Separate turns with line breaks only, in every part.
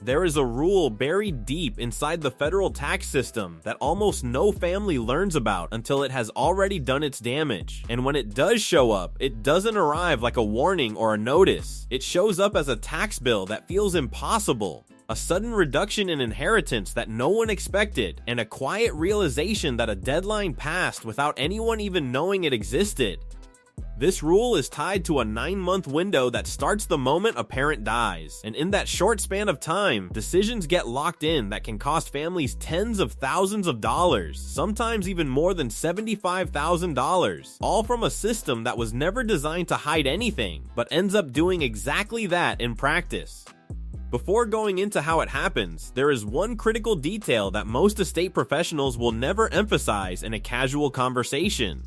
There is a rule buried deep inside the federal tax system that almost no family learns about until it has already done its damage. And when it does show up, it doesn't arrive like a warning or a notice. It shows up as a tax bill that feels impossible. A sudden reduction in inheritance that no one expected, and a quiet realization that a deadline passed without anyone even knowing it existed. This rule is tied to a 9-month window that starts the moment a parent dies, and in that short span of time, decisions get locked in that can cost families tens of thousands of dollars, sometimes even more than $75,000, all from a system that was never designed to hide anything, but ends up doing exactly that in practice. Before going into how it happens, there is one critical detail that most estate professionals will never emphasize in a casual conversation.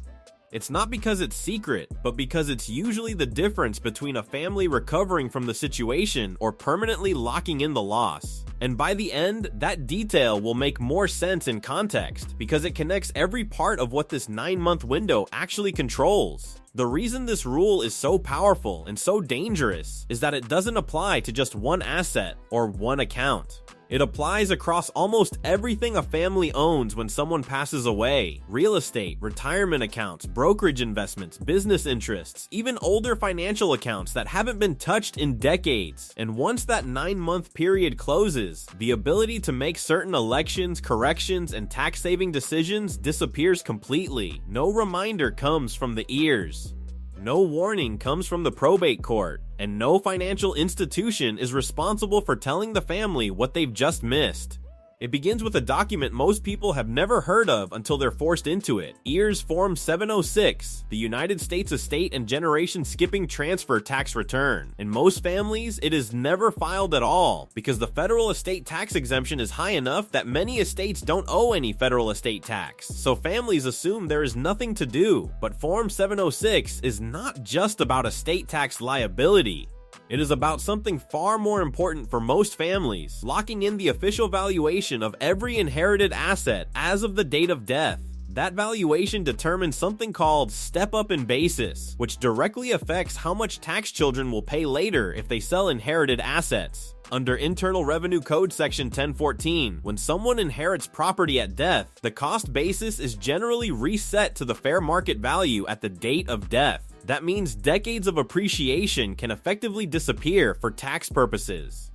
It's not because it's secret, but because it's usually the difference between a family recovering from the situation or permanently locking in the loss. And by the end, that detail will make more sense in context, because it connects every part of what this 9-month window actually controls. The reason this rule is so powerful and so dangerous is that it doesn't apply to just one asset or one account. It applies across almost everything a family owns when someone passes away: real estate, retirement accounts, brokerage investments, business interests, even older financial accounts that haven't been touched in decades. And once that 9-month period closes, the ability to make certain elections, corrections, and tax-saving decisions disappears completely. No reminder comes from the ears. No warning comes from the probate court, and no financial institution is responsible for telling the family what they've just missed. It begins with a document most people have never heard of until they're forced into it: IRS Form 706, the United States Estate and Generation Skipping Transfer Tax Return. In most families, it is never filed at all, because the federal estate tax exemption is high enough that many estates don't owe any federal estate tax, so families assume there is nothing to do. But Form 706 is not just about estate tax liability. It is about something far more important for most families: locking in the official valuation of every inherited asset as of the date of death. That valuation determines something called step-up in basis, which directly affects how much tax children will pay later if they sell inherited assets. Under Internal Revenue Code Section 1014, when someone inherits property at death, the cost basis is generally reset to the fair market value at the date of death. That means decades of appreciation can effectively disappear for tax purposes.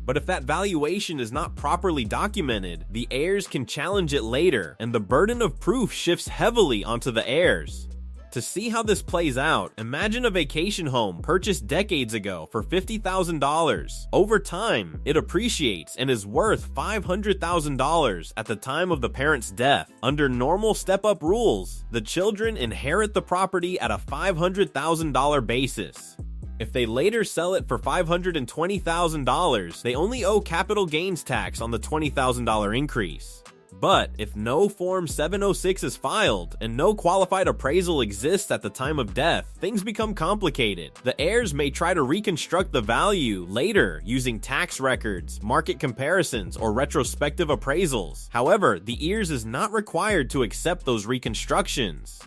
But if that valuation is not properly documented, the heirs can challenge it later, and the burden of proof shifts heavily onto the heirs. To see how this plays out, imagine a vacation home purchased decades ago for $50,000. Over time, it appreciates and is worth $500,000 at the time of the parent's death. Under normal step-up rules, the children inherit the property at a $500,000 basis. If they later sell it for $520,000, they only owe capital gains tax on the $20,000 increase. But if no Form 706 is filed and no qualified appraisal exists at the time of death, things become complicated. The heirs may try to reconstruct the value later using tax records, market comparisons, or retrospective appraisals. However, the heirs is not required to accept those reconstructions.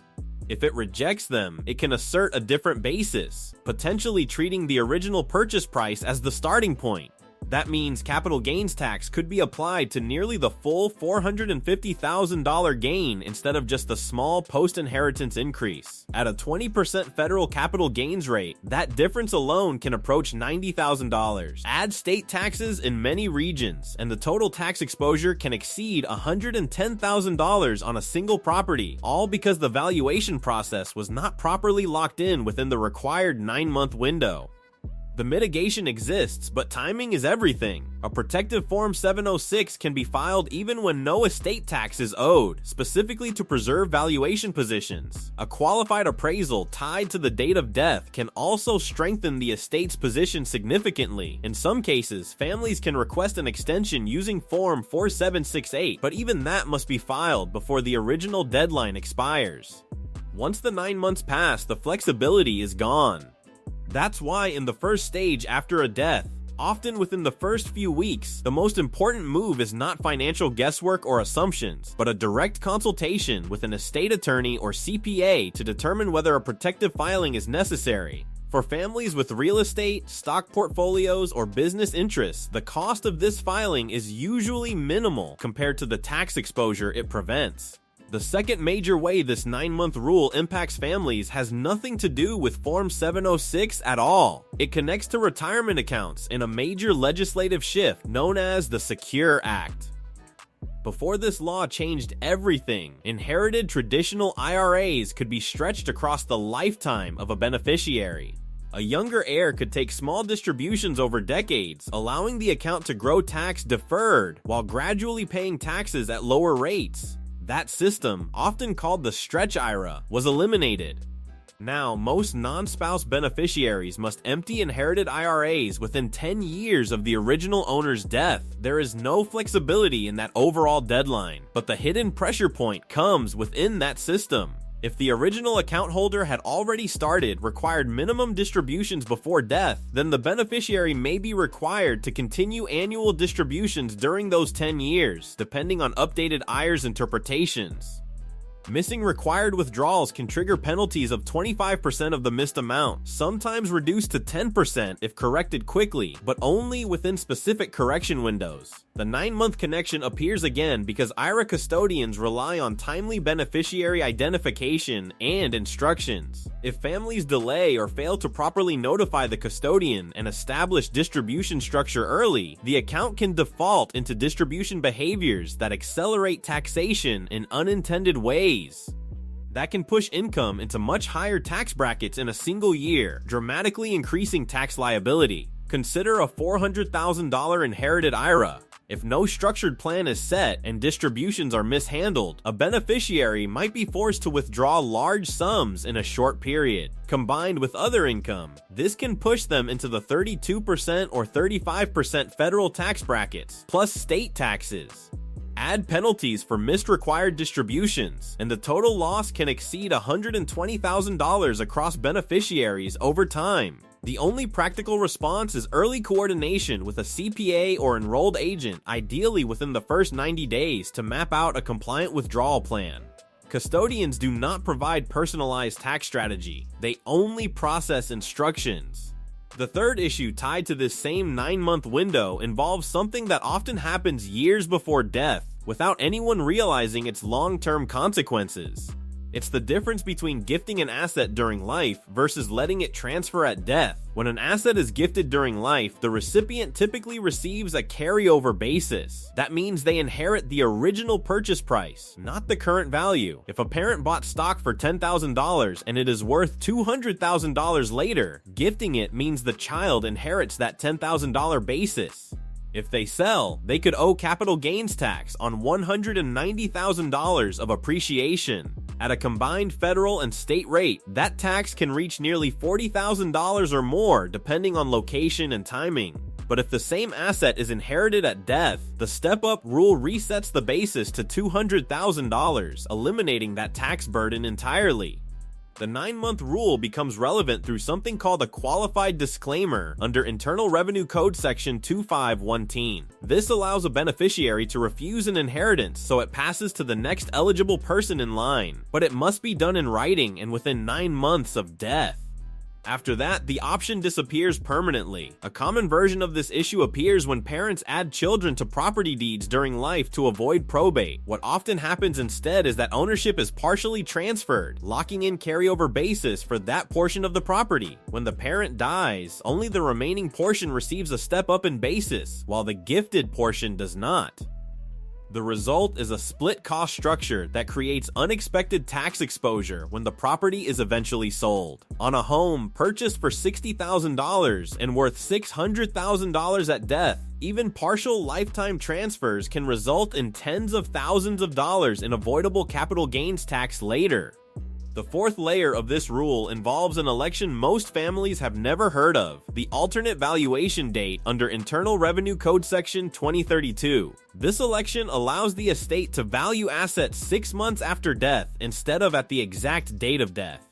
If it rejects them, it can assert a different basis, potentially treating the original purchase price as the starting point. That means capital gains tax could be applied to nearly the full $450,000 gain instead of just the small post-inheritance increase. At a 20% federal capital gains rate, that difference alone can approach $90,000. Add state taxes in many regions, and the total tax exposure can exceed $110,000 on a single property, all because the valuation process was not properly locked in within the required 9-month window. The mitigation exists, but timing is everything. A protective Form 706 can be filed even when no estate tax is owed, specifically to preserve valuation positions. A qualified appraisal tied to the date of death can also strengthen the estate's position significantly. In some cases, families can request an extension using Form 4768, but even that must be filed before the original deadline expires. Once the 9 months pass, the flexibility is gone. That's why in the first stage after a death, often within the first few weeks, the most important move is not financial guesswork or assumptions, but a direct consultation with an estate attorney or CPA to determine whether a protective filing is necessary. For families with real estate, stock portfolios, or business interests, the cost of this filing is usually minimal compared to the tax exposure it prevents. The second major way this 9-month rule impacts families has nothing to do with Form 706 at all. It connects to retirement accounts in a major legislative shift known as the Secure Act. Before this law changed everything, inherited traditional IRAs could be stretched across the lifetime of a beneficiary. A younger heir could take small distributions over decades, allowing the account to grow tax deferred while gradually paying taxes at lower rates. That system, often called the stretch IRA, was eliminated. Now, most non-spouse beneficiaries must empty inherited IRAs within 10 years of the original owner's death. There is no flexibility in that overall deadline, but the hidden pressure point comes within that system. If the original account holder had already required minimum distributions before death, then the beneficiary may be required to continue annual distributions during those 10 years, depending on updated IRS interpretations. Missing required withdrawals can trigger penalties of 25% of the missed amount, sometimes reduced to 10% if corrected quickly, but only within specific correction windows. The 9-month connection appears again because IRA custodians rely on timely beneficiary identification and instructions. If families delay or fail to properly notify the custodian and establish distribution structure early, the account can default into distribution behaviors that accelerate taxation in unintended ways. That can push income into much higher tax brackets in a single year, dramatically increasing tax liability. Consider a $400,000 inherited IRA. If no structured plan is set and distributions are mishandled, a beneficiary might be forced to withdraw large sums in a short period. Combined with other income, this can push them into the 32% or 35% federal tax brackets, plus state taxes. Add penalties for missed required distributions, and the total loss can exceed $120,000 across beneficiaries over time. The only practical response is early coordination with a CPA or enrolled agent, ideally within the first 90 days, to map out a compliant withdrawal plan. Custodians do not provide personalized tax strategy. They only process instructions. The third issue tied to this same 9-month window involves something that often happens years before death, without anyone realizing its long-term consequences. It's the difference between gifting an asset during life versus letting it transfer at death. When an asset is gifted during life, the recipient typically receives a carryover basis. That means they inherit the original purchase price, not the current value. If a parent bought stock for $10,000 and it is worth $200,000 later, gifting it means the child inherits that $10,000 basis. If they sell, they could owe capital gains tax on $190,000 of appreciation. At a combined federal and state rate, that tax can reach nearly $40,000 or more depending on location and timing. But if the same asset is inherited at death, the step-up rule resets the basis to $200,000, eliminating that tax burden entirely. The 9-month rule becomes relevant through something called a qualified disclaimer under Internal Revenue Code Section 2519. This allows a beneficiary to refuse an inheritance so it passes to the next eligible person in line, but it must be done in writing and within 9 months of death. After that, the option disappears permanently. A common version of this issue appears when parents add children to property deeds during life to avoid probate. What often happens instead is that ownership is partially transferred, locking in carryover basis for that portion of the property. When the parent dies, only the remaining portion receives a step up in basis, while the gifted portion does not. The result is a split cost structure that creates unexpected tax exposure when the property is eventually sold. On a home purchased for $60,000 and worth $600,000 at death, even partial lifetime transfers can result in tens of thousands of dollars in avoidable capital gains tax later. The fourth layer of this rule involves an election most families have never heard of, the alternate valuation date under Internal Revenue Code Section 2032. This election allows the estate to value assets 6 months after death instead of at the exact date of death.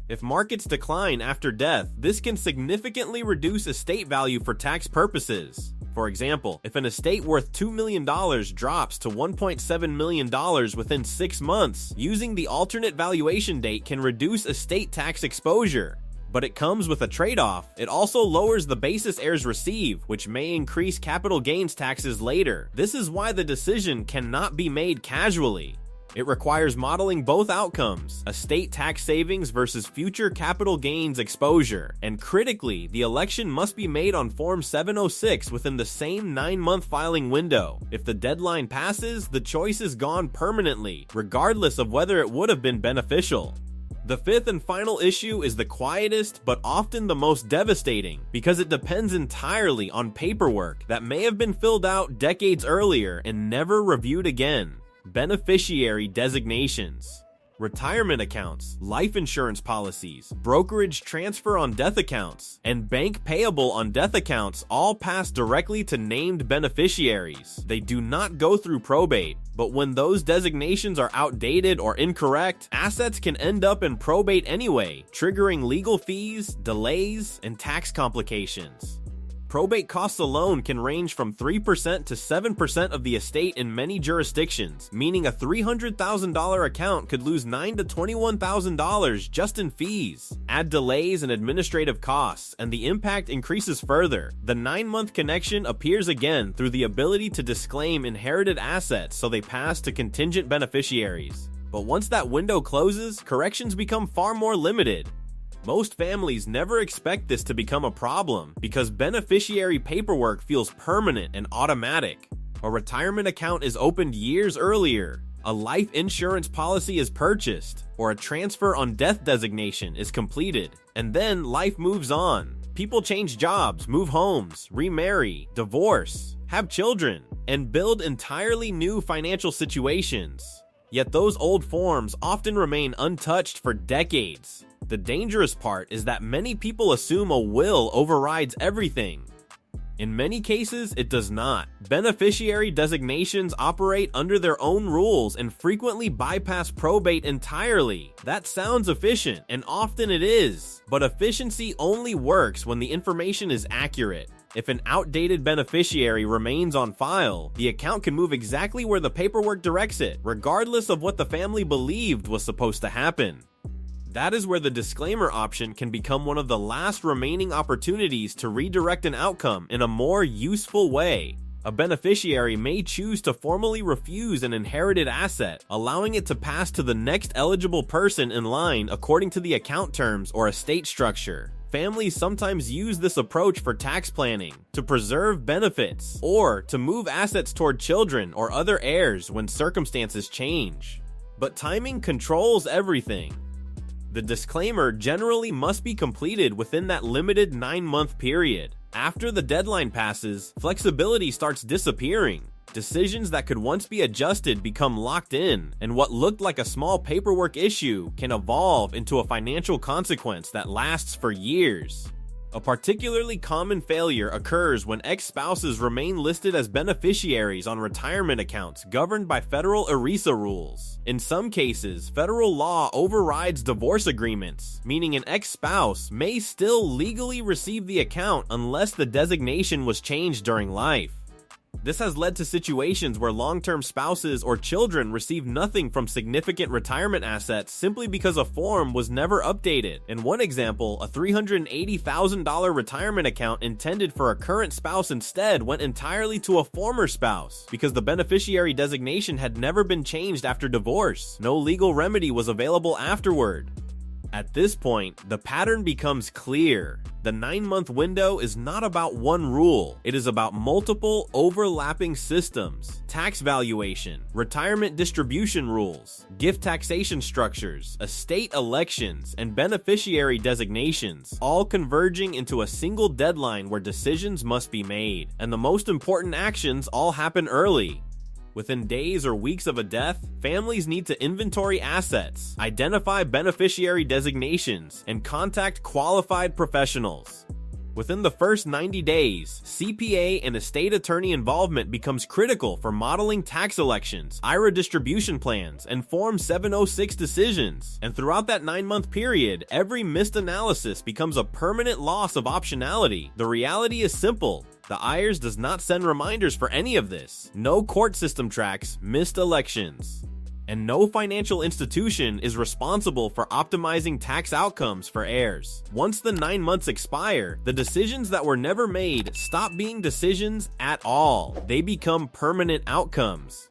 If markets decline after death, this can significantly reduce estate value for tax purposes. For example, if an estate worth $2 million drops to $1.7 million within 6 months, using the alternate valuation date can reduce estate tax exposure. But it comes with a trade-off. It also lowers the basis heirs receive, which may increase capital gains taxes later. This is why the decision cannot be made casually. It requires modeling both outcomes, estate tax savings versus future capital gains exposure. And critically, the election must be made on Form 706 within the same 9-month filing window. If the deadline passes, the choice is gone permanently, regardless of whether it would have been beneficial. The fifth and final issue is the quietest, but often the most devastating, because it depends entirely on paperwork that may have been filled out decades earlier and never reviewed again. Beneficiary designations. Retirement accounts, life insurance policies, brokerage transfer on death accounts, and bank payable on death accounts all pass directly to named beneficiaries. They do not go through probate, but when those designations are outdated or incorrect, assets can end up in probate anyway, triggering legal fees, delays, and tax complications. Probate costs alone can range from 3% to 7% of the estate in many jurisdictions, meaning a $300,000 account could lose $9,000 to $21,000 just in fees. Add delays and administrative costs, and the impact increases further. The 9-month connection appears again through the ability to disclaim inherited assets so they pass to contingent beneficiaries. But once that window closes, corrections become far more limited. Most families never expect this to become a problem because beneficiary paperwork feels permanent and automatic. A retirement account is opened years earlier, a life insurance policy is purchased, or a transfer on death designation is completed, and then life moves on. People change jobs, move homes, remarry, divorce, have children, and build entirely new financial situations. Yet those old forms often remain untouched for decades. The dangerous part is that many people assume a will overrides everything. In many cases, it does not. Beneficiary designations operate under their own rules and frequently bypass probate entirely. That sounds efficient, and often it is. But efficiency only works when the information is accurate. If an outdated beneficiary remains on file, the account can move exactly where the paperwork directs it, regardless of what the family believed was supposed to happen. That is where the disclaimer option can become one of the last remaining opportunities to redirect an outcome in a more useful way. A beneficiary may choose to formally refuse an inherited asset, allowing it to pass to the next eligible person in line according to the account terms or estate structure. Families sometimes use this approach for tax planning, to preserve benefits, or to move assets toward children or other heirs when circumstances change. But timing controls everything. The disclaimer generally must be completed within that limited 9-month period. After the deadline passes, flexibility starts disappearing. Decisions that could once be adjusted become locked in, and what looked like a small paperwork issue can evolve into a financial consequence that lasts for years. A particularly common failure occurs when ex-spouses remain listed as beneficiaries on retirement accounts governed by federal ERISA rules. In some cases, federal law overrides divorce agreements, meaning an ex-spouse may still legally receive the account unless the designation was changed during life. This has led to situations where long-term spouses or children receive nothing from significant retirement assets simply because a form was never updated. In one example, a $380,000 retirement account intended for a current spouse instead went entirely to a former spouse because the beneficiary designation had never been changed after divorce. No legal remedy was available afterward. At this point, the pattern becomes clear. The 9-month window is not about one rule. It is about multiple overlapping systems, tax valuation, retirement distribution rules, gift taxation structures, estate elections, and beneficiary designations, all converging into a single deadline where decisions must be made. And the most important actions all happen early. Within days or weeks of a death, families need to inventory assets, identify beneficiary designations, and contact qualified professionals. Within the first 90 days, CPA and estate attorney involvement becomes critical for modeling tax elections, IRA distribution plans, and Form 706 decisions. And throughout that 9-month period, every missed analysis becomes a permanent loss of optionality. The reality is simple. The IRS does not send reminders for any of this. No court system tracks missed elections. and no financial institution is responsible for optimizing tax outcomes for heirs. Once the 9 months expire, the decisions that were never made stop being decisions at all. They become permanent outcomes.